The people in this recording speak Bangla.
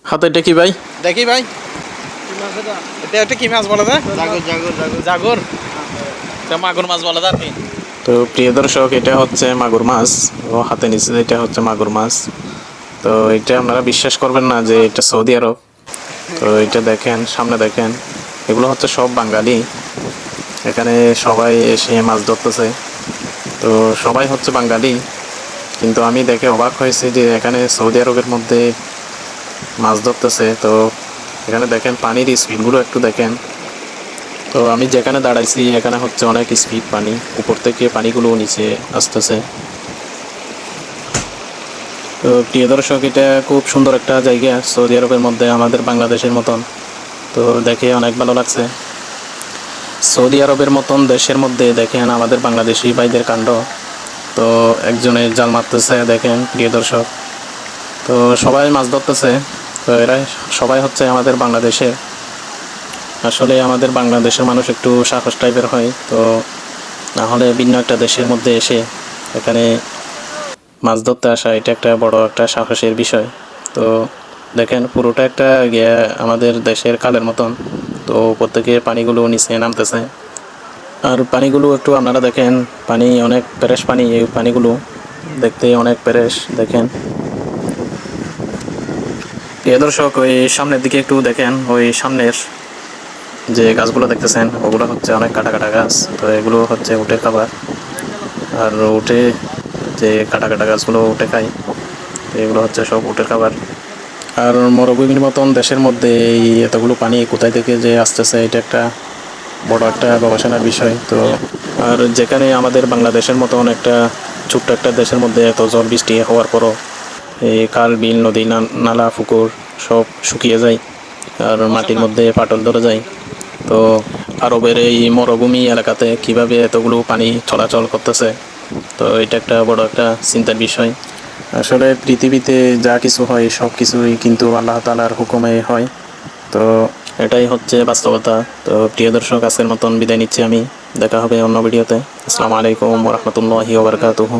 হাতে এটা কি ভাই? দেখি ভাই, এটা একটা কি মাছ বলা যায়? জাগর জাগর জাগর জাগর, মাগুর মাছ বলা যায় আর কি। তো প্রিয় দর্শক, এটা হচ্ছে মাগুর মাছ। ও হাতে নিচে এটা হচ্ছে মাগুর মাছ। তো এটা আপনারা বিশ্বাস করবেন না যে এটা সৌদি আরব। তো এটা দেখেন, সামনে দেখেন, এগুলো হচ্ছে সব বাঙালি। এখানে সবাই এসে মাছ ধরতেছে। তো সবাই হচ্ছে বাঙালি, কিন্তু আমি দেখে অবাক হয়েছি যে এখানে সৌদি আরবের মধ্যে মাছ ধরতেছে। তো এখানে দেখেন পানির স্পিডগুলো একটু দেখেন। তো আমি যেখানে দাঁড়াইছি এখানে হচ্ছে অনেক স্পিড পানি, উপর থেকে পানিগুলো নিচে আসতেছে। তো প্রিয় দর্শক, এটা খুব সুন্দর একটা জায়গা সৌদি আরবের মধ্যে, আমাদের বাংলাদেশের মতন। তো দেখে অনেক ভালো লাগছে। সৌদি আরবের মতন দেশের মধ্যে দেখেন আমাদের বাংলাদেশি ভাইদের কাণ্ড। তো একজনে জাল মারতেছে দেখেন প্রিয় দর্শক। তো সবাই মাছ ধরতেছে। তো এরা সবাই হচ্ছে আমাদের বাংলাদেশের। আসলে আমাদের বাংলাদেশের মানুষ একটু সাহস টাইপের হয়। তো না হলে ভিন্ন একটা দেশের মধ্যে এসে এখানে মাছ ধরতে আসা, এটা একটা বড় একটা সাহসের বিষয়। তো দেখেন পুরোটা একটা আমাদের দেশের কালের মতন। তো উপর থেকে পানিগুলো নিচে নামতেছে। আর পানিগুলো একটু আপনারা দেখেন, পানি অনেক ফ্রেশ পানি, এই পানিগুলো দেখতে অনেক ফ্রেশ দেখেন। প্রিয় দর্শক, ওই সামনের দিকে একটু দেখেন, ওই সামনের যে গাছগুলো দেখতেছেন ওগুলো হচ্ছে অনেক কাটা কাটা গাছ। তো এগুলো হচ্ছে উটের খাবার। আর উঠে যে কাটা কাটা গাছগুলো উঠে খায়, তো এগুলো হচ্ছে সব উটের খাবার। আর মরুভূমির মতন দেশের মধ্যে এই এতগুলো পানি কোথায় থেকে যে আসতেছে, এটা একটা বড় একটা গবেষণার বিষয়। তো আর যেখানে আমাদের বাংলাদেশের মতন একটা ছোট্ট একটা দেশের মধ্যে এত ঝড় বৃষ্টি হওয়ার পরও এই খাল বিল নদী নালা পুকুর সব শুকিয়ে যায়, আর মাটির মধ্যে ফাটল ধরে যায়। তো আরবের এই মরুভূমি এলাকাতে কিভাবে এতগুলো পানি চলাচল করতেছে, তো এটা একটা বড় একটা চিন্তার বিষয়। আসলে পৃথিবীতে যা কিছু হয় সব কিছুই কিন্তু আল্লাহ তাআলার হুকুমে হয়। তো এটাই হচ্ছে বাস্তবতা। তো প্রিয় দর্শক, আজকের মতন বিদায় নিচ্ছি আমি। দেখা হবে অন্য ভিডিওতে। আসসালামু আলাইকুম ওয়া রাহমাতুল্লাহি ওয়া বারাকাতুহু।